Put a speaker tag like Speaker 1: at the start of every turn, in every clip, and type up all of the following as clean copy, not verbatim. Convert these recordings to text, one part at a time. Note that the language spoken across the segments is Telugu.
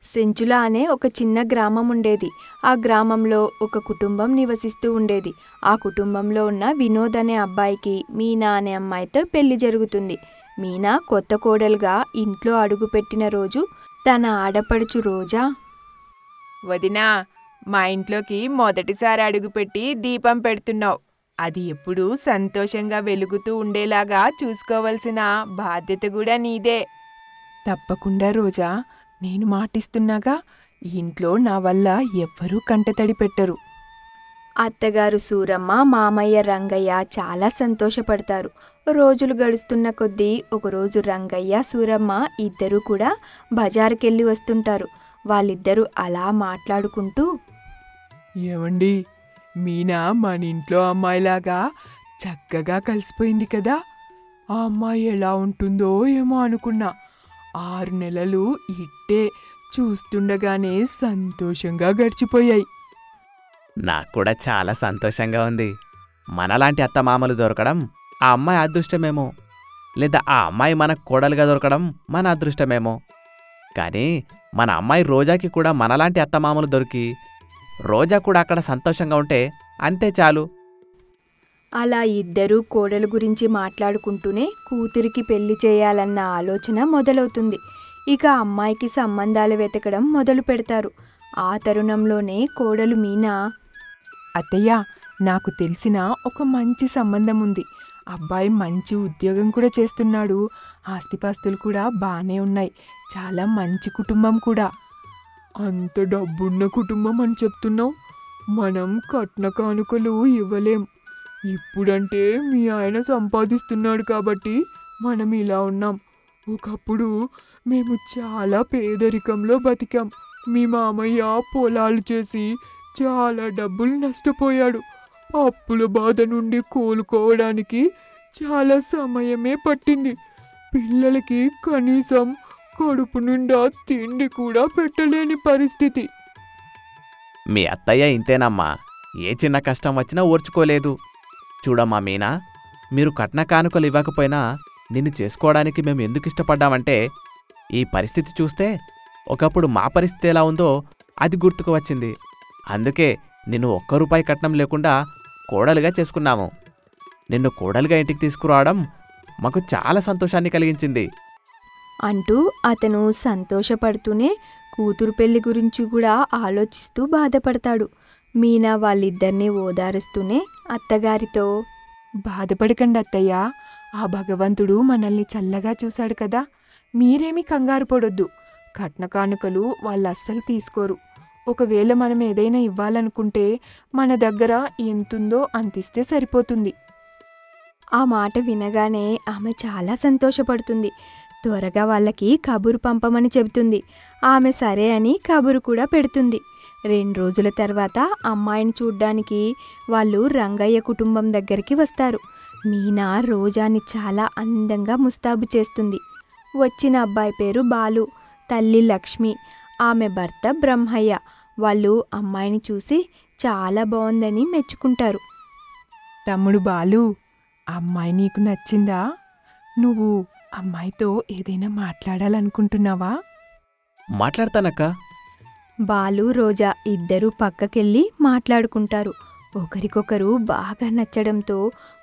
Speaker 1: సెంచుల అనే ఒక చిన్న గ్రామం ఉండేది. ఆ గ్రామంలో ఒక కుటుంబం నివసిస్తూ ఉండేది. ఆ కుటుంబంలో ఉన్న వినోద్ అనే అబ్బాయికి మీనా అనే అమ్మాయితో పెళ్లి జరుగుతుంది. మీనా కొత్త కోడలుగా ఇంట్లో అడుగుపెట్టిన రోజు తన ఆడపడుచు రోజా,
Speaker 2: వదినా, మా ఇంట్లోకి మొదటిసారి అడుగుపెట్టి దీపం పెడుతున్నావు. అది ఎప్పుడూ సంతోషంగా వెలుగుతూ ఉండేలాగా చూసుకోవలసిన బాధ్యత కూడా నీదే.
Speaker 3: తప్పకుండా రోజా, నేను మాటిస్తున్నాగా, ఈ ఇంట్లో నా వల్ల ఎవ్వరూ కంటతడి పెట్టరు.
Speaker 1: అత్తగారు సూరమ్మ, మామయ్య రంగయ్య చాలా సంతోషపడతారు. రోజులు గడుస్తున్న కొద్దీ ఒకరోజు రంగయ్య, సూరమ్మ ఇద్దరూ కూడా బజారుకెళ్ళి వస్తుంటారు. వాళ్ళిద్దరూ అలా మాట్లాడుకుంటూ,
Speaker 3: ఏమండి, మీనా మన ఇంట్లో అమ్మాయిలాగా చక్కగా కలిసిపోయింది కదా. ఆ అమ్మాయి ఎలా ఉంటుందో ఏమో అనుకున్నా. 6 నెలలు ఇట్టే చూస్తుండగానే సంతోషంగా గడిచిపోయాయి.
Speaker 4: నాకు కూడా చాలా సంతోషంగా ఉంది. మనలాంటి అత్తమామలు దొరకడం ఆ అమ్మాయి అదృష్టమేమో, లేదా ఆ అమ్మాయి మనకు కోడలుగా దొరకడం మన అదృష్టమేమో. కానీ మన అమ్మాయి రోజాకి కూడా మనలాంటి అత్తమామలు దొరికి రోజా కూడా అక్కడ సంతోషంగా ఉంటే అంతే చాలు.
Speaker 1: అలా ఇద్దరూ కోడలు గురించి మాట్లాడుకుంటూనే కూతురికి పెళ్లి చేయాలన్న ఆలోచన మొదలవుతుంది. ఇక అమ్మాయికి సంబంధాలు వెతకడం మొదలు పెడతారు. ఆ తరుణంలోనే కోడలు మీనా,
Speaker 3: అత్తయ్య, నాకు తెలిసిన ఒక మంచి సంబంధం ఉంది. అబ్బాయి మంచి ఉద్యోగం కూడా చేస్తున్నాడు. ఆస్తిపాస్తులు కూడా బాగానే ఉన్నాయి. చాలా మంచి కుటుంబం కూడా. అంత డబ్బున్న కుటుంబం అని చెప్తున్నావు. మనం కట్న కానుకలు ఇవ్వలేం. ఇప్పుడంటే మీ ఆయన సంపాదిస్తున్నాడు కాబట్టి మనం ఇలా ఉన్నాం. ఒకప్పుడు మేము చాలా పేదరికంలో బతికాం. మీ మామయ్య పొలాలు చేసి చాలా డబ్బులు నష్టపోయాడు. అప్పుల బాధ నుండి కోలుకోవడానికి చాలా సమయమే పట్టింది. పిల్లలకి కనీసం కడుపు నిండా తిండి కూడా పెట్టలేని పరిస్థితి.
Speaker 4: మీ అత్తయ్య ఇంతేనమ్మా, ఏ చిన్న కష్టం వచ్చినా ఓర్చుకోలేదు. చూడమ్మా మీనా, మీరు కట్న కానుకలు ఇవ్వకపోయినా నిన్ను చేసుకోవడానికి మేము ఎందుకు ఇష్టపడ్డామంటే, ఈ పరిస్థితి చూస్తే ఒకప్పుడు మా పరిస్థితి ఎలా ఉందో అది గుర్తుకు వచ్చింది. అందుకే నిన్ను ₹1 కట్నం లేకుండా కోడలుగా చేసుకున్నాము. నిన్ను కోడలుగా ఇంటికి తీసుకురావడం మాకు చాలా సంతోషాన్ని కలిగించింది
Speaker 1: అంటూ అతను సంతోషపడుతూనే కూతురు పెళ్లి గురించి కూడా ఆలోచిస్తూ బాధపడతాడు. మీనా వాళ్ళిద్దరినీ ఓదారుస్తూనే అత్తగారితో,
Speaker 3: బాధపడకండి అత్తయ్య, ఆ భగవంతుడు మనల్ని చల్లగా చూశాడు కదా. మీరేమీ కంగారు పడొద్దు. కట్న కానుకలు వాళ్ళు అస్సలు తీసుకోరు. ఒకవేళ మనం ఏదైనా ఇవ్వాలనుకుంటే మన దగ్గర ఎంతుందో అంతిస్తే సరిపోతుంది.
Speaker 1: ఆ మాట వినగానే ఆమె చాలా సంతోషపడుతుంది. త్వరగా వాళ్ళకి కబురు పంపమని చెబుతుంది. ఆమె సరే అని కబురు కూడా పెడుతుంది. 2 రోజుల తర్వాత అమ్మాయిని చూడ్డానికి వాళ్ళు రంగయ్య కుటుంబం దగ్గరికి వస్తారు. మీనా రోజాని చాలా అందంగా ముస్తాబు చేస్తుంది. వచ్చిన అబ్బాయి పేరు బాలు, తల్లి లక్ష్మి, ఆమె భర్త బ్రహ్మయ్య. వాళ్ళు అమ్మాయిని చూసి చాలా బాగుందని మెచ్చుకుంటారు.
Speaker 3: తమ్ముడు బాలు, అమ్మాయి నీకు నచ్చిందా? నువ్వు అమ్మాయితో ఏదైనా మాట్లాడాలనుకుంటున్నావా?
Speaker 4: మాట్లాడతానక్క.
Speaker 1: బాలు, రోజా ఇద్దరూ పక్కకెళ్ళి మాట్లాడుకుంటారు. ఒకరికొకరు బాగా నచ్చడంతో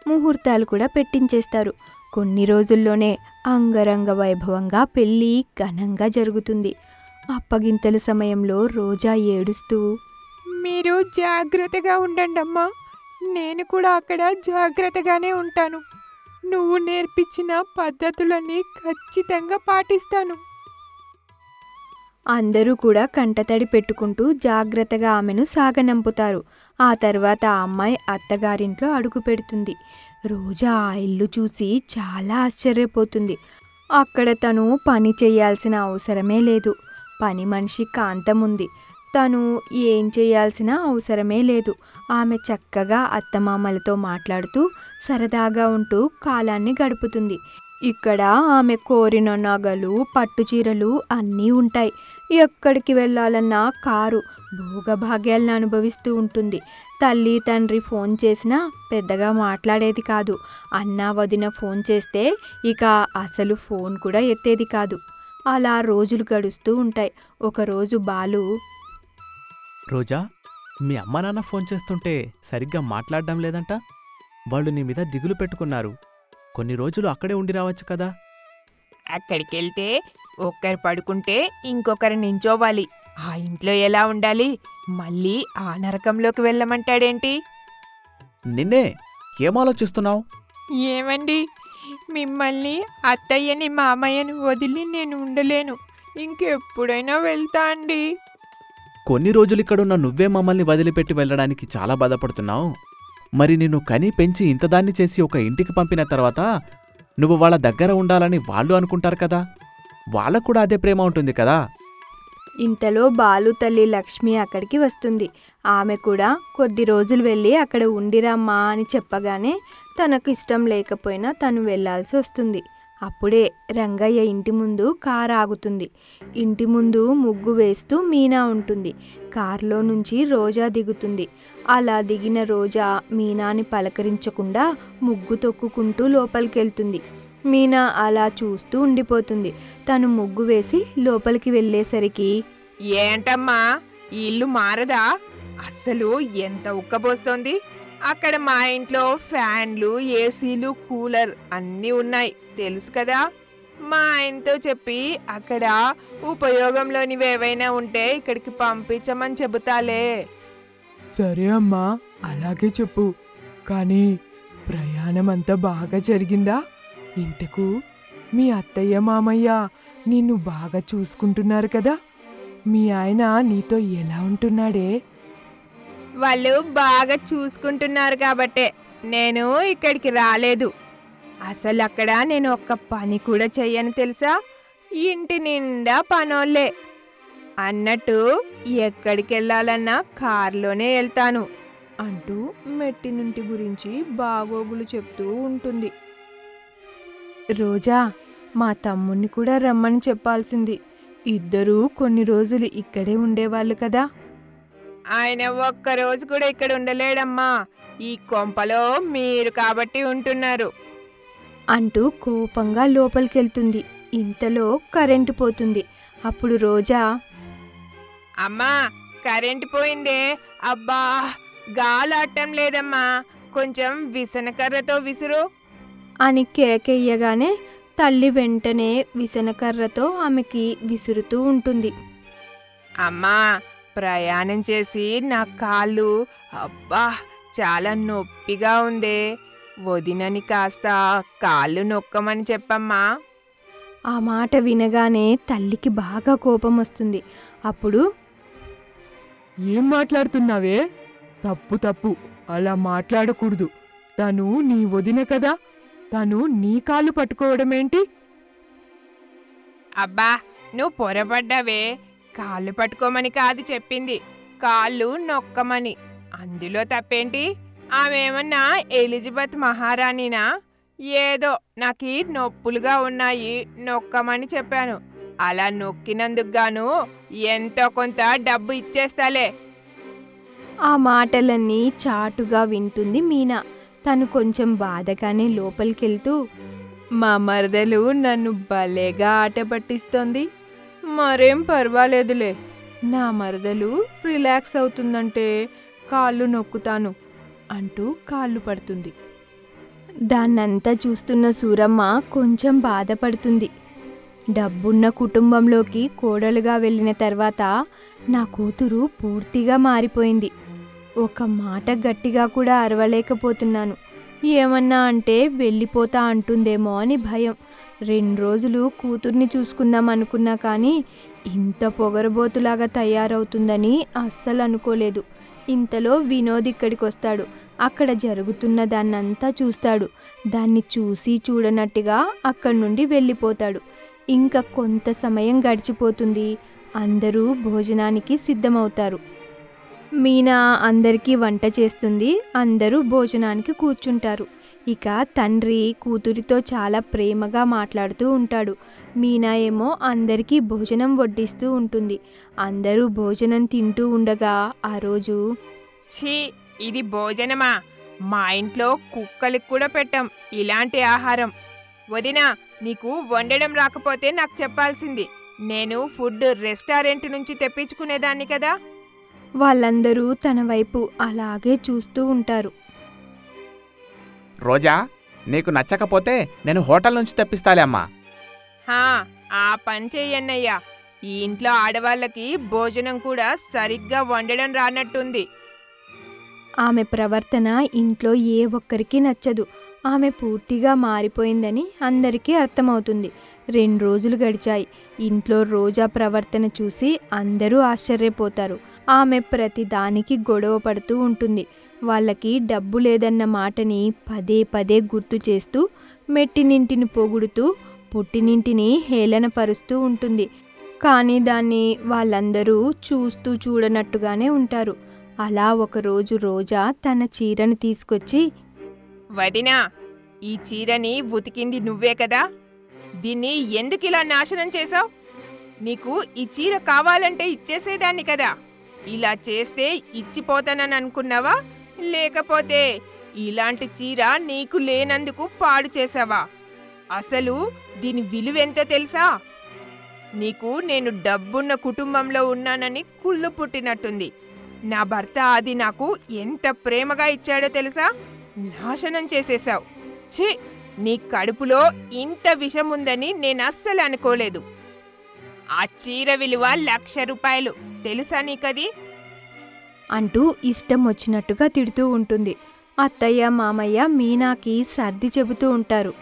Speaker 1: ముహూర్తాలు కూడా పెట్టించేస్తారు. కొన్ని రోజుల్లోనే అంగరంగ వైభవంగా పెళ్ళి ఘనంగా జరుగుతుంది. అప్పగింతల సమయంలో రోజా ఏడుస్తూ,
Speaker 2: మీరు జాగ్రత్తగా ఉండండమ్మా. నేను కూడా అక్కడ జాగ్రత్తగానే ఉంటాను. నువ్వు నేర్పించిన పద్ధతులన్నీ ఖచ్చితంగా పాటిస్తాను.
Speaker 1: అందరూ కూడా కంటతడి పెట్టుకుంటూ జాగ్రత్తగా ఆమెను సాగనంపుతారు. ఆ తర్వాత ఆ అమ్మాయి అత్తగారింట్లో అడుగు పెడుతుంది. రోజా ఆ ఇల్లు చూసి చాలా ఆశ్చర్యపోతుంది. అక్కడ తను పని చేయాల్సిన అవసరమే లేదు. పని మనిషి కాంతం ఉంది. తను ఏం చేయాల్సిన అవసరమే లేదు. ఆమె చక్కగా అత్తమామలతో మాట్లాడుతూ సరదాగా ఉంటూ కాలాన్ని గడుపుతుంది. ఇక్కడ ఆమె కోరిన నగలు, పట్టుచీరలు అన్నీ ఉంటాయి. ఎక్కడికి వెళ్ళాలన్నా కారు, భోగభాగ్యాలను అనుభవిస్తూ ఉంటుంది. తల్లి తండ్రి ఫోన్ చేసినా పెద్దగా మాట్లాడేది కాదు. అన్నా వదిన ఫోన్ చేస్తే ఇక అసలు ఫోన్ కూడా ఎత్తేది కాదు. అలా రోజులు గడుస్తూ ఉంటాయి. ఒకరోజు బాలు,
Speaker 4: రోజా, మీ అమ్మ నాన్న ఫోన్ చేస్తుంటే సరిగ్గా మాట్లాడడం లేదంట. వాళ్ళు నీ మీద దిగులు పెట్టుకున్నారు. కొన్ని రోజులు అక్కడే ఉండి రావచ్చు కదా.
Speaker 2: అక్కడికి వెళ్తే ఒక్కరు పడుకుంటే ఇంకొకరు నించోవాలి. ఆ ఇంట్లో ఎలా ఉండాలి? మళ్ళీ ఆ నరకంలోకి వెళ్ళమంటాడేంటి?
Speaker 4: నిన్నే ఏం ఆలోచిస్తున్నావు?
Speaker 2: ఏమండి, మిమ్మల్ని, అత్తయ్యని, మామయ్యని వదిలి నేను ఉండలేను. ఇంకెప్పుడైనా వెళ్తా అండి.
Speaker 4: కొన్ని రోజులు ఇక్కడున్న నువ్వే మమ్మల్ని వదిలిపెట్టి వెళ్ళడానికి చాలా బాధపడుతున్నావు. మరి నిన్ను కని పెంచి ఇంతదాన్ని చేసి ఒక ఇంటికి పంపిన తర్వాత నువ్వు వాళ్ళ దగ్గర ఉండాలని వాళ్ళు అనుకుంటారు కదా. వాళ్ళకు కూడా అదే ప్రేమ ఉంటుంది కదా.
Speaker 1: ఇంతలో బాలు తల్లి లక్ష్మి అక్కడికి వస్తుంది. ఆమె కూడా కొద్ది రోజులు వెళ్ళి అక్కడ ఉండిరమ్మా అని చెప్పగానే తనకు ఇష్టం లేకపోయినా తను వెళ్ళాల్సి వస్తుంది. అప్పుడే రంగయ్య ఇంటి ముందు కారు ఆగుతుంది. ఇంటి ముందు ముగ్గు వేస్తూ మీనా ఉంటుంది. కారులో నుంచి రోజా దిగుతుంది. అలా దిగిన రోజా మీనాని పలకరించకుండా ముగ్గు తొక్కుకుంటూ లోపలికెళ్తుంది. మీనా అలా చూస్తూ ఉండిపోతుంది. తను ముగ్గు వేసి లోపలికి వెళ్ళేసరికి,
Speaker 2: ఏంటమ్మా, ఈ ఇల్లు మారదా? అస్సలు ఎంత ఉక్కబోస్తోంది. అక్కడ మా ఇంట్లో ఫ్యాన్లు, ఏసీలు, కూలర్ అన్నీ ఉన్నాయి, తెలుసు కదా. మా ఆయనతో చెప్పి అక్కడ ఉపయోగంలోనివి ఏవైనా ఉంటే ఇక్కడికి పంపించమని చెబుతాలే.
Speaker 3: సరే అమ్మా, అలాగే చెప్పు. కానీ ప్రయాణం అంతా బాగా జరిగిందా? ఇంతకు మీ అత్తయ్య మామయ్య నిన్ను బాగా చూసుకుంటున్నారు కదా? మీ ఆయన నీతో ఎలా ఉంటున్నాడే?
Speaker 2: వాళ్ళు బాగా చూసుకుంటున్నారు కాబట్టే నేను ఇక్కడికి రాలేదు. అసలు అక్కడ నేను ఒక్క పని కూడా చెయ్యను తెలుసా. ఇంటి నిండా పనోళ్ళే. అన్నట్టు ఎక్కడికి వెళ్ళాలన్నా కారులోనే వెళ్తాను
Speaker 1: అంటూ మెట్టినింటి గురించి బాగోగులు చెప్తూ ఉంటుంది. రోజా, మా తమ్ముణ్ణి కూడా రమ్మని చెప్పాల్సింది. ఇద్దరూ కొన్ని రోజులు ఇక్కడే ఉండేవాళ్ళు కదా.
Speaker 2: ఆయన ఒక్కరోజు కూడా ఇక్కడ ఉండలేడమ్మా. ఈ కొంపలో మీరు కాబట్టి ఉంటున్నారు
Speaker 1: అంటూ కోపంగా లోపలికెళ్తుంది. ఇంతలో కరెంటు పోతుంది. అప్పుడు రోజా,
Speaker 2: అమ్మా, కరెంటు పోయిందే. అబ్బా, గాలాటం లేదమ్మా. కొంచెం విసనకర్రతో విసురు
Speaker 1: అని కేకేయగానే తల్లి వెంటనే విసనకర్రతో ఆమెకి విసురుతూ ఉంటుంది.
Speaker 2: అమ్మా, ప్రయాణం చేసి నా కాళ్ళు అబ్బా చాలా నొప్పిగా ఉందే. వదినని కాస్త కాళ్ళు నొక్కమని చెప్పమ్మా.
Speaker 1: ఆ మాట వినగానే తల్లికి బాగా కోపం వస్తుంది. అప్పుడు,
Speaker 3: ఏం మాట్లాడుతున్నావే? తప్పు తప్పు, అలా మాట్లాడకూడదు. తను నీ వదిన కదా. తను నీ కాళ్ళు పట్టుకోవడమేంటి?
Speaker 2: అబ్బా, నువ్వు పొరపడ్డావే. కాళ్ళు పట్టుకోమని కాదు చెప్పింది, కాళ్ళు నొక్కమని. అందులో తప్పేంటి? ఆమెమన్నా ఎలిజబెత్ మహారాణినా? ఏదో నాకు నొప్పులుగా ఉన్నాయి, నొక్కమని చెప్పాను. అలా నొక్కినందుకు గాను ఎంతో కొంత డబ్బు ఇచ్చేస్తాలే.
Speaker 1: ఆ మాటలన్నీ చాటుగా వింటుంది మీనా. తను కొంచెం బాధగానే లోపలికెళ్తూ,
Speaker 2: మా మరదలు నన్ను భలేగా ఆట పట్టిస్తోంది. మరేం పర్వాలేదులే.
Speaker 1: నా మరదలు రిలాక్స్ అవుతుందంటే కాళ్ళు నొక్కుతాను అంటూ కాళ్ళు పడుతుంది. దాన్నంతా చూస్తున్న సూరమ్మ కొంచెం బాధపడుతుంది. డబ్బున్న కుటుంబంలోకి కోడలుగా వెళ్ళిన తర్వాత నా కూతురు పూర్తిగా మారిపోయింది. ఒక మాట గట్టిగా కూడా అరవలేకపోతున్నాను. ఏమన్నా అంటే వెళ్ళిపోతా అంటుందేమో అని భయం. 2 రోజులు కూతుర్ని చూసుకుందాం అనుకున్నా కానీ ఇంత పొగరబోతులాగా తయారవుతుందని అస్సలు అనుకోలేదు. ఇంతలో వినోద్ ఇక్కడికి వస్తాడు. అక్కడ జరుగుతున్న దాన్నంతా చూస్తాడు. దాన్ని చూసి చూడనట్టుగా అక్కడి నుండి వెళ్ళిపోతాడు. ఇంకా కొంత సమయం గడిచిపోతుంది. అందరూ భోజనానికి సిద్ధమవుతారు. మీనా అందరికీ వంట చేస్తుంది. అందరూ భోజనానికి కూర్చుంటారు. ఇక తండ్రి కూతురితో చాలా ప్రేమగా మాట్లాడుతూ ఉంటాడు. మీనా ఏమో అందరికీ భోజనం వడ్డిస్తూ ఉంటుంది. అందరూ భోజనం తింటూ ఉండగా ఆ రోజు,
Speaker 2: ఛీ, ఇది భోజనమా? మా ఇంట్లో కుక్కలకు కూడా పెట్టం ఇలాంటి ఆహారం. వదినా, నీకు వండడం రాకపోతే నాకు చెప్పాల్సింది. నేను ఫుడ్ రెస్టారెంట్ నుంచి తెప్పించుకునేదాన్ని కదా.
Speaker 1: వాళ్ళందరూ తన వైపు అలాగే చూస్తూ ఉంటారు.
Speaker 4: రోజా, నీకు నచ్చకపోతే నేను హోటల్ నుంచి తెప్పిస్తాలే అమ్మా.
Speaker 2: హా, ఆ పని చెయ్యన్నయ్యా. ఈ ఇంట్లో ఆడవాళ్ళకి భోజనం కూడా సరిగ్గా వండడం రానట్టుంది.
Speaker 1: ఆమె ప్రవర్తన ఇంట్లో ఏ ఒక్కరికి నచ్చదు. ఆమె పూర్తిగా మారిపోయిందని అందరికీ అర్థమవుతుంది. 2 రోజులు గడిచాయి. ఇంట్లో రోజా ప్రవర్తన చూసి అందరూ ఆశ్చర్యపోతారు. ఆమె ప్రతి దానికి గొడవ పడుతూ ఉంటుంది. వాళ్ళకి డబ్బు లేదన్న మాటని పదే పదే గుర్తు చేస్తూ, మెట్టినింటిని పొగుడుతూ, పుట్టినింటిని హేళనపరుస్తూ ఉంటుంది. కానీ దాన్ని వాళ్ళందరూ చూస్తూ చూడనట్టుగానే ఉంటారు. అలా ఒకరోజు రోజా తన చీరను తీసుకొచ్చి,
Speaker 2: వదినా, ఈ చీరని ఉతికింది నువ్వే కదా. దీన్ని ఎందుకిలా నాశనం చేశావు? నీకు ఈ చీర కావాలంటే ఇచ్చేసేదాన్ని కదా. ఇలా చేస్తే ఇచ్చిపోతానని అనుకున్నావా, లేకపోతే ఇలాంటి చీర నీకు లేనందుకు పాడు చేసావా? అసలు దీని విలువెంతో తెలుసా? నీకు నేను డబ్బున్న కుటుంబంలో ఉన్నానని కుళ్ళు పుట్టినట్టుంది. నా భర్త అది నాకు ఎంత ప్రేమగా ఇచ్చాడో తెలుసా? నాశనం చేసేశావు. ఛీ, నీ కడుపులో ఇంత విషం ఉందని నేను అస్సలు అనుకోలేదు. ఆ చీర విలువ 1,00,000 రూపాయలు, తెలుసా నీకది?
Speaker 1: అంటూ ఇష్టం వచ్చినట్టుగా తిడుతూ ఉంటుంది. అత్తయ్య మామయ్య మీనాకి సర్ది చెబుతూ ఉంటారు.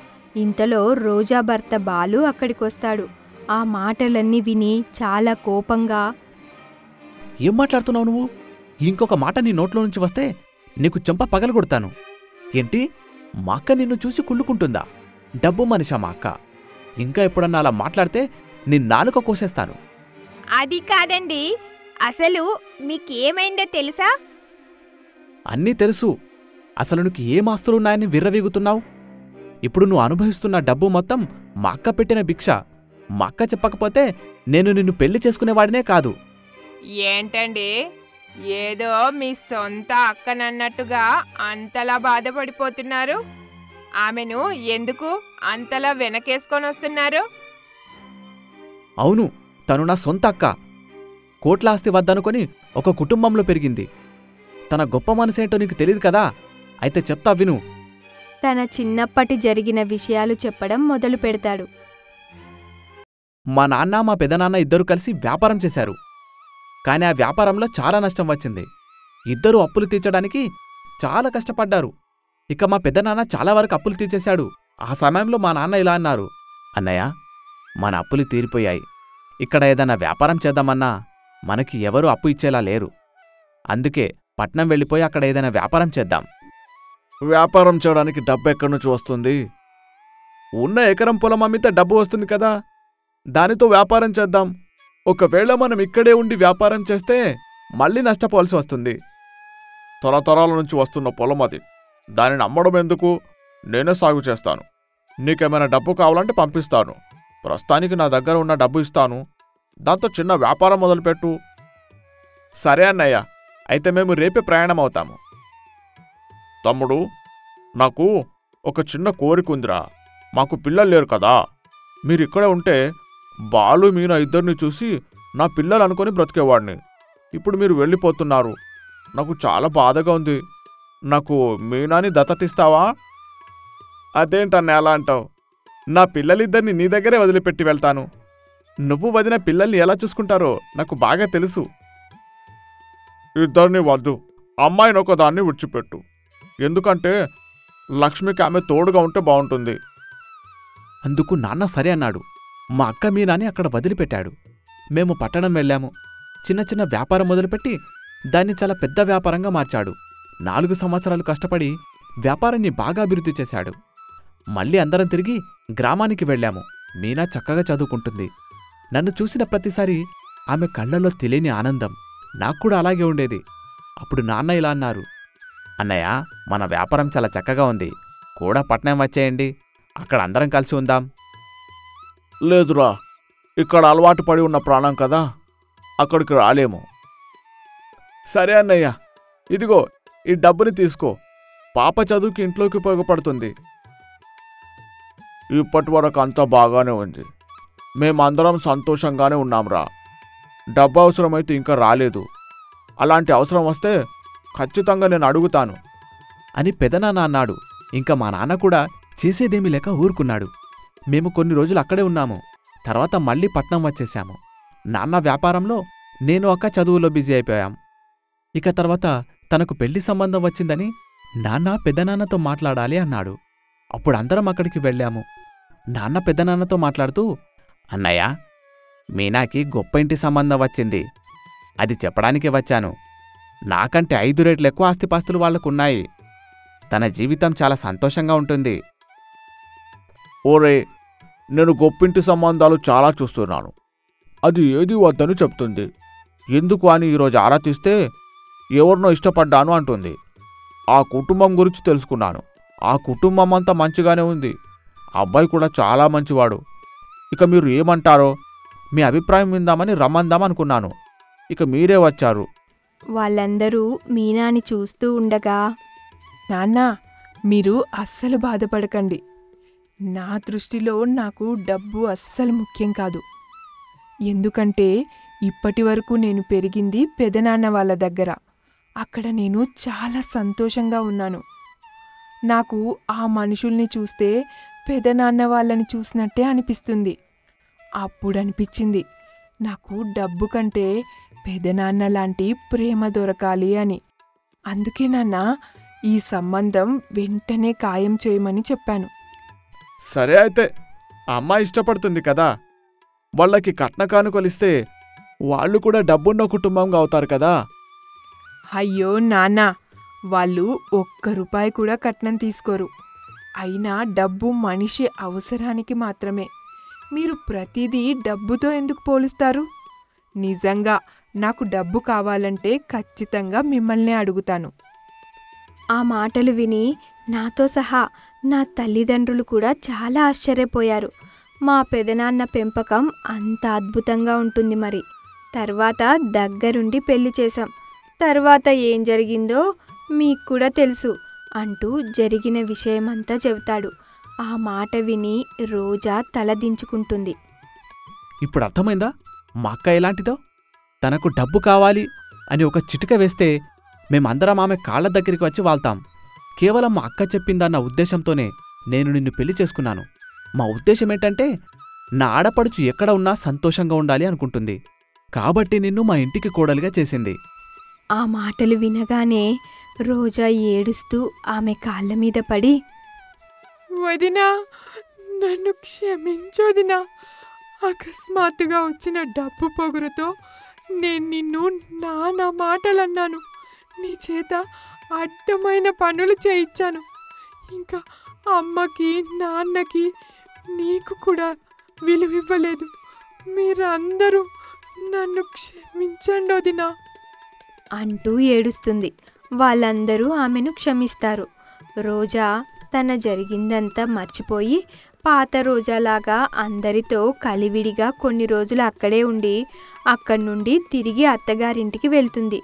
Speaker 1: ఇంతలో రోజా భర్త బాలు అక్కడికొస్తాడు. ఆ మాటలన్నీ విని చాలా కోపంగా,
Speaker 4: ఏం మాట్లాడుతున్నావు నువ్వు? ఇంకొక మాట నీ నోట్లో నుంచి వస్తే నీకు చెంప పగలగొడతాను. ఏంటి, మా అక్క నిన్ను చూసి కుళ్ళుకుంటుందా? డబ్బు మనిషా మా అక్క? ఇంకా ఎప్పుడన్నా అలా మాట్లాడితే నీ నాలుక కోసేస్తాను.
Speaker 5: అది కాదండి, అసలు మీకేమైందో తెలుసా?
Speaker 4: అన్నీ తెలుసు. అసలు నీకు ఏం ఆస్తులున్నాయని విర్రవీగుతున్నావు? ఇప్పుడు నువ్వు అనుభవిస్తున్న డబ్బు మొత్తం మా అక్క పెట్టిన భిక్ష. మా అక్క చెప్పకపోతే నేను నిన్ను పెళ్లి చేసుకునేవాడినే కాదు.
Speaker 2: ఏంటండి, ఏదో మీ సొంత అక్కనన్నట్టుగా అంతలా బాధపడిపోతున్నారు? ఆమెను ఎందుకు అంతలా వెనకేసుకొని వస్తున్నారు?
Speaker 4: అవును, తను నా సొంత అక్క. కోట్లాస్తి వద్దనుకొని ఒక కుటుంబంలో పెరిగింది. తన గొప్ప మనసేంటో నీకు తెలియదు కదా. అయితే చెప్తా విను.
Speaker 1: తన చిన్నప్పటి జరిగిన విషయాలు చెప్పడం మొదలు పెడతాడు.
Speaker 4: మా నాన్న మా పెదనాన్న ఇద్దరు కలిసి వ్యాపారం చేశారు. కానీ ఆ వ్యాపారంలో చాలా నష్టం వచ్చింది. ఇద్దరూ అప్పులు తీర్చడానికి చాలా కష్టపడ్డారు. ఇక మా పెద్దనాన్న చాలా వరకు అప్పులు తీర్చేశాడు. ఆ సమయంలో మా నాన్న ఇలా అన్నారు, అన్నయ్య, మన అప్పులు తీరిపోయాయి. ఇక్కడ ఏదైనా వ్యాపారం చేద్దామన్నా మనకి ఎవరూ అప్పు ఇచ్చేలా లేరు. అందుకే పట్నం వెళ్ళిపోయి అక్కడ ఏదైనా వ్యాపారం చేద్దాం. వ్యాపారం చేయడానికి డబ్బు ఎక్కడి నుంచి వస్తుంది? ఉన్న ఎకరం పొలం అమ్మితే డబ్బు వస్తుంది కదా, దానితో వ్యాపారం చేద్దాం. ఒకవేళ మనం ఇక్కడే ఉండి వ్యాపారం చేస్తే మళ్ళీ నష్టపోవాల్సి వస్తుంది. తరతరాల నుంచి వస్తున్న పొలం అది. దానిని అమ్మడం ఎందుకు? నేనే సాగు చేస్తాను. నీకేమైనా డబ్బు కావాలంటే పంపిస్తాను. ప్రస్తుతానికి నా దగ్గర ఉన్న డబ్బు ఇస్తాను. దాంతో చిన్న వ్యాపారం మొదలుపెట్టు. సరే అన్నయ్య, అయితే మేము రేపే ప్రయాణం అవుతాము. తమ్ముడు, నాకు ఒక చిన్న కోరిక ఉందిరా. మాకు పిల్లలు లేరు కదా. మీరిక్కడే ఉంటే బాలు మీనా ఇద్దరిని చూసి నా పిల్లలు అనుకొని బ్రతికేవాడిని. ఇప్పుడు మీరు వెళ్ళిపోతున్నారు. నాకు చాలా బాధగా ఉంది. నాకు మీనాని దత్తతిస్తావా? అదేంటన్న ఎలా అంటావు? నా పిల్లలిద్దరిని నీ దగ్గరే వదిలిపెట్టి వెళ్తాను. నువ్వు వదిన పిల్లల్ని ఎలా చూసుకుంటారో నాకు బాగా తెలుసు. ఇద్దరిని వద్దు, అమ్మాయిని ఒకదాన్ని విడిచిపెట్టు. ఎందుకంటే లక్ష్మికి ఆమె తోడుగా ఉంటే బాగుంటుంది. అందుకు నాన్న సరే అన్నాడు. మా అక్క మీనాని అక్కడ వదిలిపెట్టాడు. మేము పట్టణం వెళ్ళాము. చిన్న చిన్న వ్యాపారం మొదలుపెట్టి దాన్ని చాలా పెద్ద వ్యాపారంగా మార్చాడు. 4 సంవత్సరాలు కష్టపడి వ్యాపారాన్ని బాగా అభివృద్ధి చేశాడు. మళ్ళీ అందరం తిరిగి గ్రామానికి వెళ్ళాము. మీనా చక్కగా చదువుకుంటుంది. నన్ను చూసిన ప్రతిసారి ఆమె కళ్ళల్లో తెలియని ఆనందం. నాకు కూడా అలాగే ఉండేది. అప్పుడు నాన్న ఇలా అన్నారు, అన్నయ్య, మన వ్యాపారం చాలా చక్కగా ఉంది. కూడా పట్నం వచ్చేయండి. అక్కడ అందరం కలిసి ఉందాం. లేదురా, ఇక్కడ అలవాటు పడి ఉన్న ప్రాణం కదా, అక్కడికి రాలేము. సరే అన్నయ్య, ఇదిగో ఈ డబ్బుని తీసుకో. పాప చదువుకి ఇంట్లోకి ఉపయోగపడుతుంది. ఇప్పటి వరకు అంతా బాగానే ఉంది.
Speaker 6: మేమందరం సంతోషంగానే ఉన్నాంరా. డబ్బు అవసరమైతే ఇంకా రాలేదు. అలాంటి అవసరం వస్తే ఖచ్చితంగా నేను అడుగుతాను
Speaker 4: అని పెదనాన్న అన్నాడు. ఇంకా మా నాన్న కూడా చేసేదేమీ లేక ఊరుకున్నాడు. మేము కొన్ని రోజులు అక్కడే ఉన్నాము. తర్వాత మళ్ళీ పట్నం వచ్చేశాము. నాన్న వ్యాపారంలో, నేను అక్క చదువులో బిజీ అయిపోయాం. ఇక తర్వాత తనకు పెళ్లి సంబంధం వచ్చిందని నాన్న పెద్దనాన్నతో మాట్లాడాలి అన్నాడు. అప్పుడు అందరం అక్కడికి వెళ్ళాము. నాన్న పెద్దనాన్నతో మాట్లాడుతూ, అన్నయ్య, మీనాకి గొప్ప ఇంటి సంబంధం వచ్చింది. అది చెప్పడానికి వచ్చాను. నాకంటే 5 రెట్లు ఎక్కువ ఆస్తిపాస్తులు వాళ్లకున్నాయి. తన జీవితం చాలా సంతోషంగా ఉంటుంది.
Speaker 6: ఓరే, నేను గొప్పింటి సంబంధాలు చాలా చూస్తున్నాను. అది ఏది వద్దని చెప్తుంది. ఎందుకు అని ఈరోజు ఆరా తీస్తే ఎవరినో ఇష్టపడ్డాను అంటుంది. ఆ కుటుంబం గురించి తెలుసుకున్నాను. ఆ కుటుంబం అంతా మంచిగానే ఉంది. అబ్బాయి కూడా చాలా మంచివాడు. ఇక మీరు ఏమంటారో మీ అభిప్రాయం విందామని రమ్మందామనుకున్నాను. ఇక మీరే వచ్చారు.
Speaker 1: వాళ్ళందరూ మీనాని చూస్తూ ఉండగా,
Speaker 3: నాన్న, మీరు అస్సలు బాధపడకండి. నా దృష్టిలో నాకు డబ్బు అస్సలు ముఖ్యం కాదు. ఎందుకంటే ఇప్పటి వరకు నేను పెరిగింది పెదనాన్న వాళ్ళ దగ్గర. అక్కడ నేను చాలా సంతోషంగా ఉన్నాను. నాకు ఆ మనుషుల్ని చూస్తే పెదనాన్న వాళ్ళని చూసినట్టే అనిపిస్తుంది. అప్పుడు అనిపించింది నాకు డబ్బు కంటే పెదనాన్న లాంటి ప్రేమ దొరకాలి అని. అందుకే నాన్న ఈ సంబంధం వెంటనే ఖాయం చేయమని చెప్పాను.
Speaker 6: సరే అయితే, ఆ అమ్మాయి ఇష్టపడుతుంది కదా. వాళ్ళకి కట్న కానుకలిస్తే వాళ్ళు కూడా డబ్బున్న కుటుంబంగా అవుతారు కదా.
Speaker 3: అయ్యో నాన్న, వాళ్ళు ₹1 కూడా కట్నం తీసుకోరు. అయినా డబ్బు మనిషి అవసరానికి మాత్రమే. మీరు ప్రతిదీ డబ్బుతో ఎందుకు పోలుస్తారు? నిజంగా నాకు డబ్బు కావాలంటే ఖచ్చితంగా మిమ్మల్నే అడుగుతాను.
Speaker 1: ఆ మాటలు విని నాతో సహా నా తల్లిదండ్రులు కూడా చాలా ఆశ్చర్యపోయారు. మా పెదనాన్న పెంపకం అంత అద్భుతంగా ఉంటుంది మరి. తర్వాత దగ్గరుండి పెళ్లి చేశాం. తర్వాత ఏం జరిగిందో మీకు కూడా తెలుసు అంటూ జరిగిన విషయమంతా చెబుతాడు. ఆ మాట విని రోజా తలదించుకుంటుంది.
Speaker 4: ఇప్పుడు అర్థమైందా మా అక్క ఎలాంటిదో? తనకు డబ్బు కావాలి అని ఒక చిటిక వేస్తే మేమందరం ఆమె కాళ్ల దగ్గరికి వచ్చి వాళ్తాం. కేవలం మా అక్క చెప్పిందన్న ఉద్దేశంతోనే నేను నిన్ను పెళ్లి చేసుకున్నాను. మా ఉద్దేశమేంటంటే నా ఆడపడుచు ఎక్కడ ఉన్నా సంతోషంగా ఉండాలి అనుకుంటుంది. కాబట్టి నిన్ను మా ఇంటికి కోడలిగా చేసింది.
Speaker 1: ఆ మాటలు వినగానే రోజా ఏడుస్తూ ఆమె కాళ్ళ మీద పడి,
Speaker 3: వదినా, నన్ను క్షమించొదినా. అకస్మాత్తుగా వచ్చిన డబ్బు పొగరుతో నేను నిన్ను నానా మాటలన్నాను. నీ చేత అడ్డమైన పనులు చేయించాను. ఇంకా అమ్మకి, నాన్నకి, నీకు కూడా విలువివ్వలేదు. మీరందరూ నన్ను క్షమించండి వదినా
Speaker 1: అంటూ ఏడుస్తుంది. వాళ్ళందరూ ఆమెను క్షమిస్తారు. రోజా తన జరిగిందంతా మర్చిపోయి పాత రోజాలాగా అందరితో కలివిడిగా కొన్ని రోజులు అక్కడే ఉండి అక్కడి నుండి తిరిగి అత్తగారింటికి వెళ్తుంది.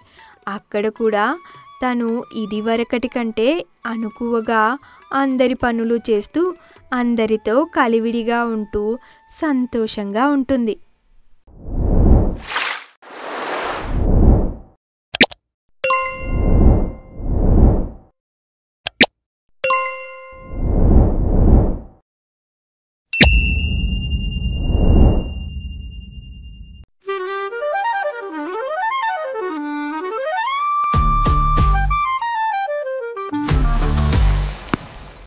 Speaker 1: అక్కడ కూడా తను ఇదివరకటి కంటే అనుకువగా అందరి పనులు చేస్తూ అందరితో కలివిడిగా ఉంటూ సంతోషంగా ఉంటుంది.